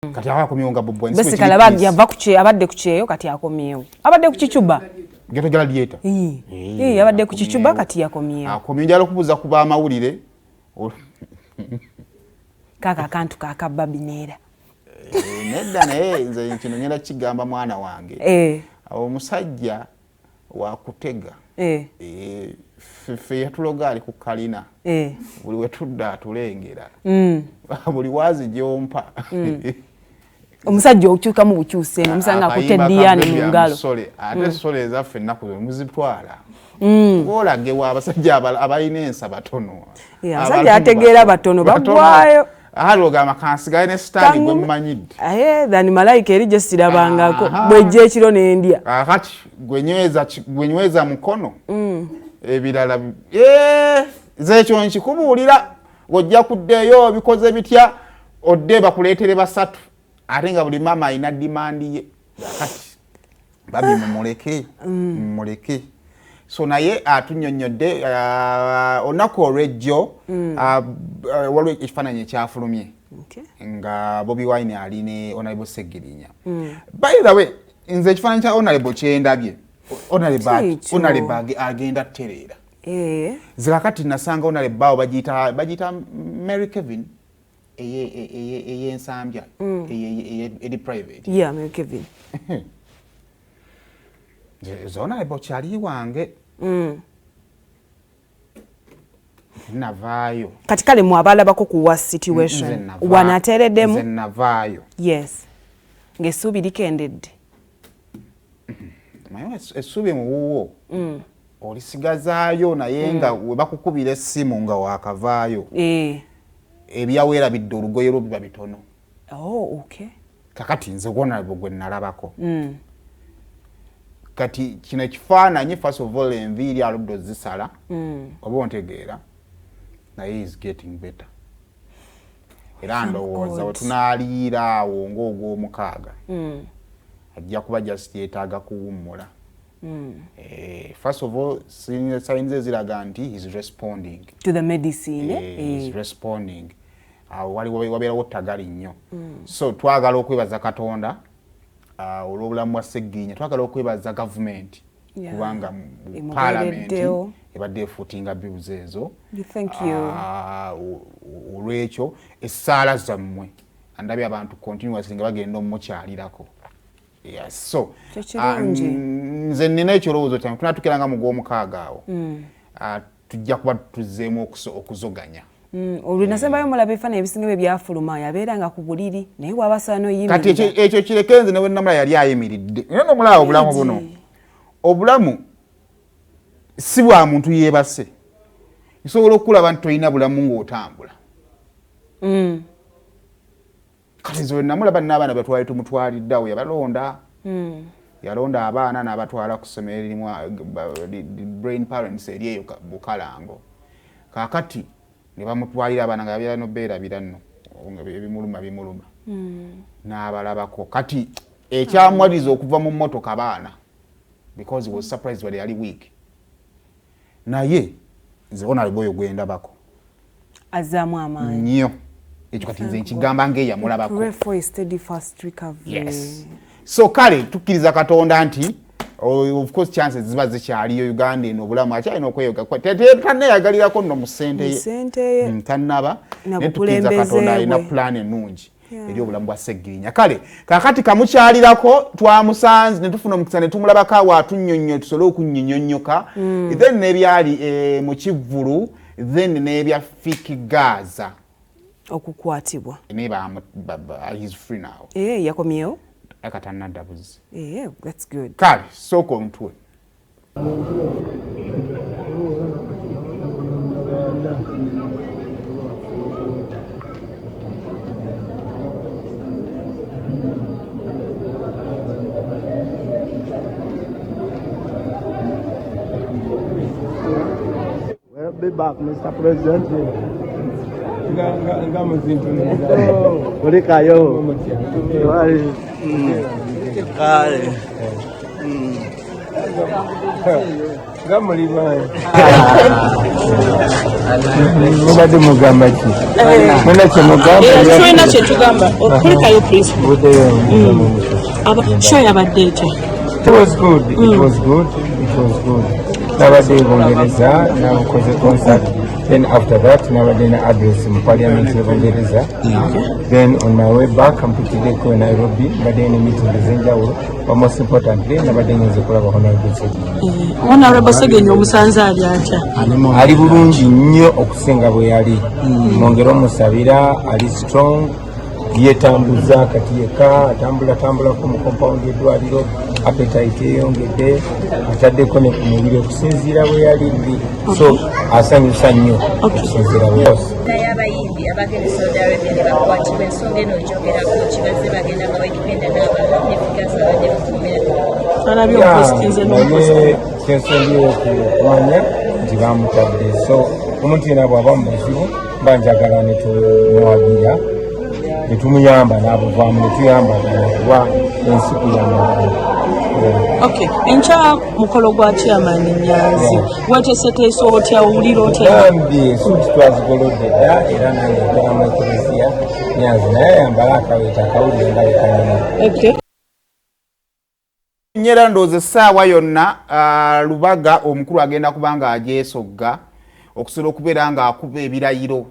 kati akomyewo nga Bobi Wine bese kala yava kuche abadde kucheyo kati akomyewo abadde kuchichuba geto gladiator abadde kuchichuba kati akomyewo akomyewo njalo kubuza kuba amawulire kaka kantu kakabba bineera nedda naye nze kino ngenda kigamba mwana wange omusajja wa kutega fe yatuloga ali ku kalina buli wetudda atulengera buli wazi gyompa omusajja okyuka mu bukyuse omusanga kuteddiane mu ngalo ate sole ezaffe ennaku muzitwala olagewa abasajja abalina ensa batono abasajja ategeera batono bagwayo ahaloga amakansi gaine standi gwe mmanyidde dhani malayika eri gye sirabangako bwejja ekiro n'endya kati gwenyweza mukono ebirala zekyo nkikubuulira ojja kuddeeyo bikoze bitya odde bakuleetere basatu ate nga buli maama alina dimandi ye kati babi mumuleke so naye atunnyonnyodde olunaku olw'ejjo waliwo ekifaananyi ekyafulumye nga Bobi Wine ali ne Honorable Sseggirinya. By the way nze ekifaananyi kya Honorable kyendabye Honorable agenda ttereera zikakati nasanga Honorable awo bagiyita Mary Kevin ey'ensambya eri private Mary Kevin Honorable kyali wange navaayo kati kale mwabalabako kuwa situation wanatereddemu nze navaayo yes ng'essuubi likendedde essuubi muwuwo olisigazaayo naye nga we bakukubira essimu nga wakavaayo ebyaweera bidde olugoye lwo biba bitono kakati nze Honorable gwe nalabako kati kino ekifaananyi first of all enviiri aludde ozisala oba ontegeera naye is getting better era ndowooza wetunaaliira awo ng'ogw'omukaaga ajja kuba just yeetaaga kuwummula first of all signs eziraga nti he's responding to the medicine he's responding wabeerawo ttagali nnyo so twagala okwebaza Katonda olw'obulamu bwa Sseggirinya twagala okwebaza gavumenti kubanga mu paalamenti ebadde efuutinga bills ezo olw'ekyo essaala zammwe andabye abantu continuously nga bagenda omumukyalirako so nze nina ekirowoozo kyange tunatukiranga mu gw'omukaaga awo tujja kuba tuzzeemu okuzoganya olwenasembayo mulaba ebifaananyi ebisinga bye byafuluma yabeeranga ku buliri naye wabasaana oyimirira kati ekyo kireke nze ne wenamula yali ayimiridde era nomulaba obulamu buno obulamu si bwa muntu yeebase nsobola okulaba nti tolina bulamu ng'otambula kati nze wenamulaba n'abaana batwali tumutwaliddeawo yalonda abaana n'abatwala ku ssomero eririmu brain parents eri eyo Bukalango kaakati ne bamutwalira abaana nga yabeera nobeerabira nno bimuluma n'abalabako kati ekyamwaliza okuva mu mmotoka baana because he was surprised bali yali weak naye nze Honorable oyo gwendabako azaamu amaanyi nnyo ekyo kati nze nkigamba ng'eyamulabako so kale tukkiriza Katonda nti of course chances ziba zikyaliyo Uganda eno obulamu akyalina okweyoga tanneyagalirako nno mu ssente ye tannaba naye tukkiriza Katonda alina plan ennungi eri obulamu bwa Sseggirinya kale kakati kamukyalirako twamusanze ne tufuna omukisa ne tumulabako awo atunnyonnyo tusobole okunnyonnyonnyoka then n'ebyali mu Kivvulu then n'ebya Fikigaza okukwatibwa he's free now yakomyewo akatanadda buzi that's good kale sooka omutwe Well, be back, Mr. President. Gamuli bani. Mubadde mugamba ki? Muna kye mugamba? Tulina kye tugamba. Okulikayo please. Show yabadde etya? It was good. It was good. It was good. Nabadde Bungereza nakoze concert. Then after that nabadde na address mu parliament ya Bungereza. Then on my way back mpitire ko Nairobi nabadde ne meeting zenjawulo. But most importantly nabadde nze kulaba Honorable Sseggirinya. Honorable Sseggirinya omusanze ali atya? Ali bulungi nnyo okusinga bwe yali. Mwongere omusabira ali strong. Yetambuza kati yeka atambula ku mu compound y'eddwaliro appetite eyongedde ataddeko ne ku mubiri okusinziira bwe yalidde so asanyusa nnyo okusinziira bwe yose. Abayimbi abagenda Saudi Arabia ne bakwatibwa ensonga eno ogyogerako kibazze bagenda nga bagipenda n'abantu nefigaza abadde bakuumira kyensondiyo okumanya nti bamutadde so omuntu yena bw'aba mu buzibu mba njagala ne tumuwagira netumuyamba n'abuvaamu netuyambagana kuba ensi kuyambagana. Okay, enkya mukolo gwa chairman Nyanzi weteeseteese otya owulira otya? Nambye suuti twazigolodde dda era nange nkolamu eklesiya Nyanzi naye yambala akaweta akawulire nga lekanyuma. Nyera ndooza essaawa yonna Lubaga omukulu agenda kubanga agyesogga okusobola okubeera ng'akuba ebirayiro